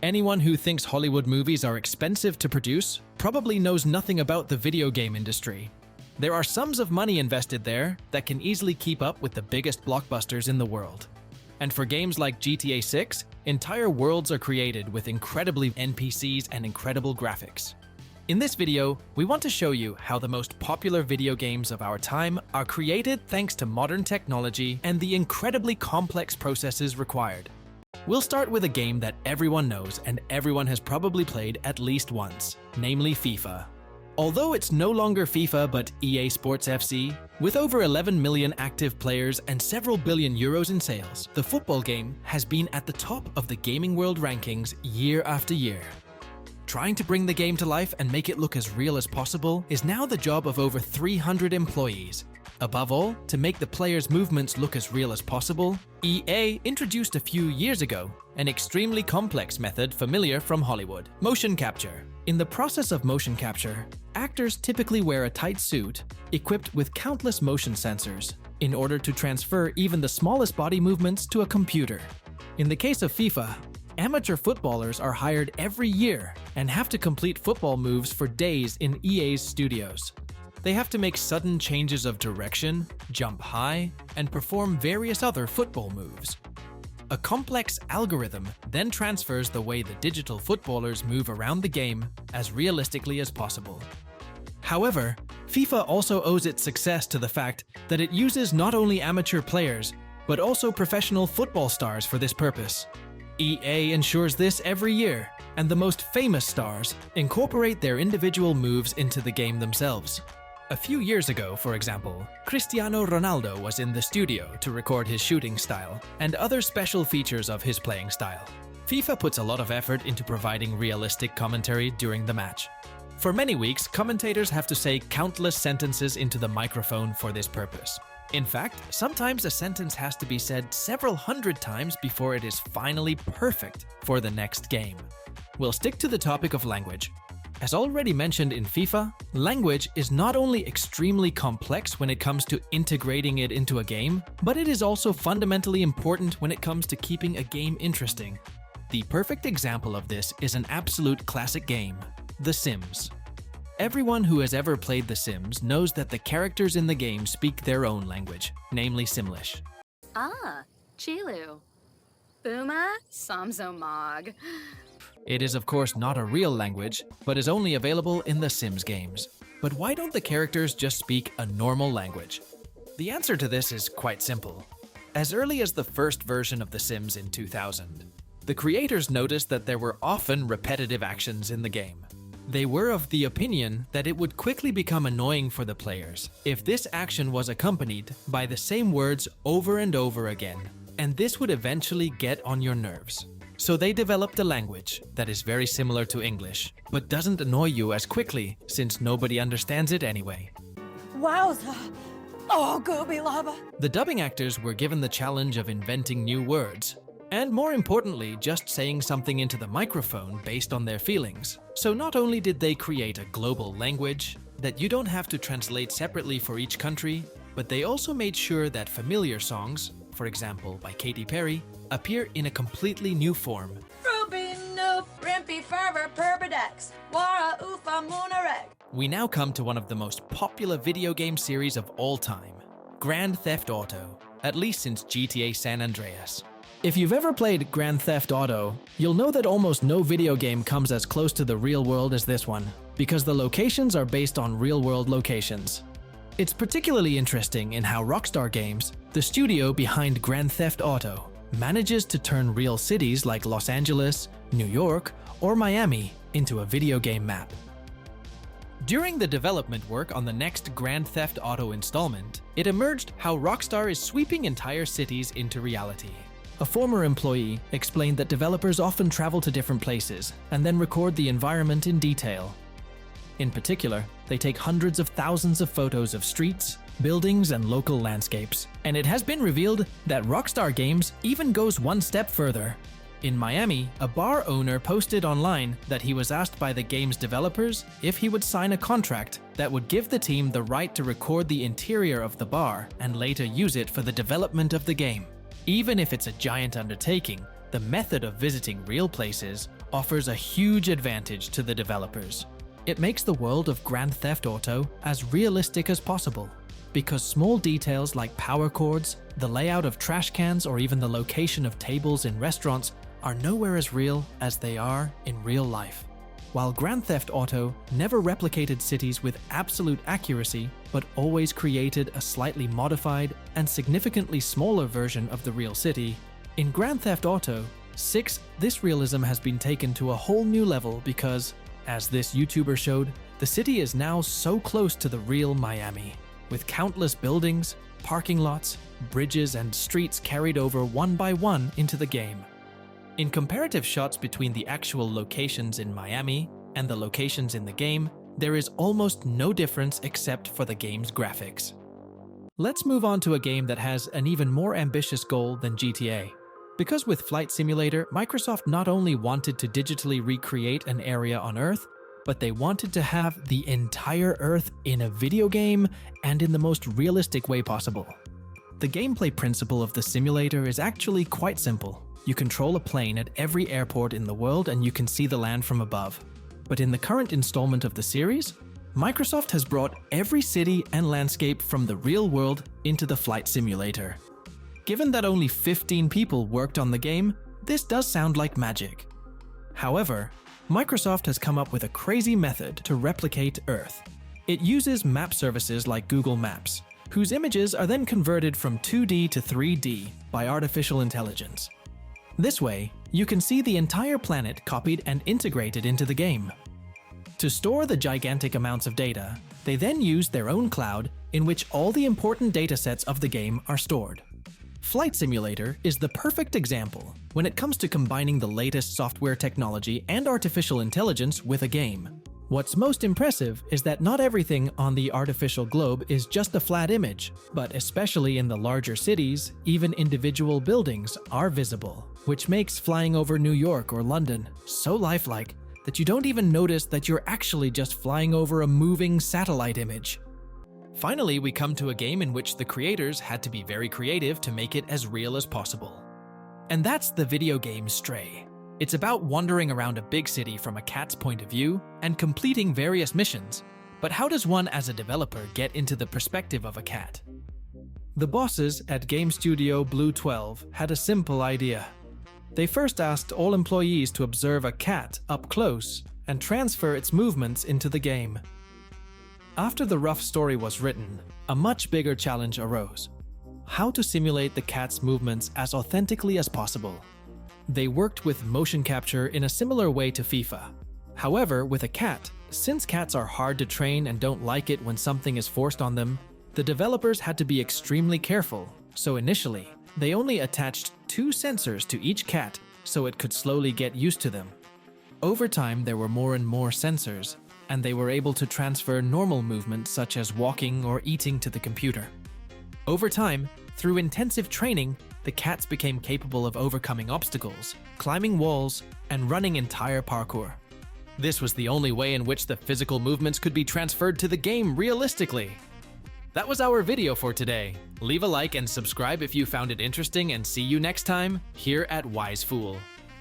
Anyone who thinks Hollywood movies are expensive to produce probably knows nothing about the video game industry. There are sums of money invested there that can easily keep up with the biggest blockbusters in the world. And for games like GTA 6, entire worlds are created with incredibly NPCs and incredible graphics. In this video, we want to show you how the most popular video games of our time are created thanks to modern technology and the incredibly complex processes required. We'll start with a game that everyone knows and everyone has probably played at least once, namely FIFA. Although it's no longer FIFA but EA Sports FC, with over 11 million active players and several billion euros in sales, the football game has been at the top of the gaming world rankings year after year. Trying to bring the game to life and make it look as real as possible is now the job of over 300 employees. Above all, to make the players' movements look as real as possible, EA introduced a few years ago an extremely complex method familiar from Hollywood: motion capture. In the process of motion capture, actors typically wear a tight suit equipped with countless motion sensors in order to transfer even the smallest body movements to a computer. In the case of FIFA, amateur footballers are hired every year and have to complete football moves for days in EA's studios. They have to make sudden changes of direction, jump high, and perform various other football moves. A complex algorithm then transfers the way the digital footballers move around the game as realistically as possible. However, FIFA also owes its success to the fact that it uses not only amateur players, but also professional football stars for this purpose. EA ensures this every year, and the most famous stars incorporate their individual moves into the game themselves. A few years ago, for example, Cristiano Ronaldo was in the studio to record his shooting style and other special features of his playing style. FIFA puts a lot of effort into providing realistic commentary during the match. For many weeks, commentators have to say countless sentences into the microphone for this purpose. In fact, sometimes a sentence has to be said several hundred times before it is finally perfect for the next game. We'll stick to the topic of language. As already mentioned in FIFA, language is not only extremely complex when it comes to integrating it into a game, but it is also fundamentally important when it comes to keeping a game interesting. The perfect example of this is an absolute classic game, The Sims. Everyone who has ever played The Sims knows that the characters in the game speak their own language, namely Simlish. Ah, Chilu. Buma Samsomog. It is of course not a real language, but is only available in The Sims games. But why don't the characters just speak a normal language? The answer to this is quite simple. As early as the first version of The Sims in 2000, the creators noticed that there were often repetitive actions in the game. They were of the opinion that it would quickly become annoying for the players if this action was accompanied by the same words over and over again, and this would eventually get on your nerves. So they developed a language that is very similar to English, but doesn't annoy you as quickly since nobody understands it anyway. Wowza! Oh, gooby lava! The dubbing actors were given the challenge of inventing new words, and more importantly, just saying something into the microphone based on their feelings. So not only did they create a global language that you don't have to translate separately for each country, but they also made sure that familiar songs, for example by Katy Perry, appear in a completely new form. We now come to one of the most popular video game series of all time, Grand Theft Auto, at least since GTA San Andreas. If you've ever played Grand Theft Auto, you'll know that almost no video game comes as close to the real world as this one, because the locations are based on real-world locations. It's particularly interesting in how Rockstar Games, the studio behind Grand Theft Auto, manages to turn real cities like Los Angeles, New York, or Miami into a video game map. During the development work on the next Grand Theft Auto installment, it emerged how Rockstar is sweeping entire cities into reality. A former employee explained that developers often travel to different places and then record the environment in detail. In particular, they take hundreds of thousands of photos of streets, buildings, and local landscapes. And it has been revealed that Rockstar Games even goes one step further. In Miami, a bar owner posted online that he was asked by the game's developers if he would sign a contract that would give the team the right to record the interior of the bar and later use it for the development of the game. Even if it's a giant undertaking, the method of visiting real places offers a huge advantage to the developers. It makes the world of Grand Theft Auto as realistic as possible, because small details like power cords, the layout of trash cans, or even the location of tables in restaurants are nowhere as real as they are in real life. While Grand Theft Auto never replicated cities with absolute accuracy, but always created a slightly modified and significantly smaller version of the real city, in Grand Theft Auto 6, this realism has been taken to a whole new level because, as this YouTuber showed, the city is now so close to the real Miami, with countless buildings, parking lots, bridges, and streets carried over one by one into the game. In comparative shots between the actual locations in Miami and the locations in the game, there is almost no difference except for the game's graphics. Let's move on to a game that has an even more ambitious goal than GTA. Because with Flight Simulator, Microsoft not only wanted to digitally recreate an area on Earth, but they wanted to have the entire Earth in a video game and in the most realistic way possible. The gameplay principle of the simulator is actually quite simple. You control a plane at every airport in the world and you can see the land from above. But in the current installment of the series, Microsoft has brought every city and landscape from the real world into the flight simulator. Given that only 15 people worked on the game, this does sound like magic. However, Microsoft has come up with a crazy method to replicate Earth. It uses map services like Google Maps, whose images are then converted from 2D to 3D by artificial intelligence. This way, you can see the entire planet copied and integrated into the game. To store the gigantic amounts of data, they then use their own cloud in which all the important datasets of the game are stored. Flight Simulator is the perfect example when it comes to combining the latest software technology and artificial intelligence with a game. What's most impressive is that not everything on the artificial globe is just a flat image, but especially in the larger cities, even individual buildings are visible, which makes flying over New York or London so lifelike that you don't even notice that you're actually just flying over a moving satellite image. Finally, we come to a game in which the creators had to be very creative to make it as real as possible. And that's the video game Stray. It's about wandering around a big city from a cat's point of view and completing various missions. But how does one as a developer get into the perspective of a cat? The bosses at Game Studio Blue 12 had a simple idea. They first asked all employees to observe a cat up close and transfer its movements into the game. After the rough story was written, a much bigger challenge arose: how to simulate the cat's movements as authentically as possible. They worked with motion capture in a similar way to FIFA. However, with a cat, since cats are hard to train and don't like it when something is forced on them, the developers had to be extremely careful, so initially, they only attached 2 sensors to each cat so it could slowly get used to them. Over time, there were more and more sensors, and they were able to transfer normal movements such as walking or eating to the computer. Over time, through intensive training, the cats became capable of overcoming obstacles, climbing walls, and running entire parkour. This was the only way in which the physical movements could be transferred to the game realistically. That was our video for today. Leave a like and subscribe if you found it interesting, and see you next time here at Wise Fool.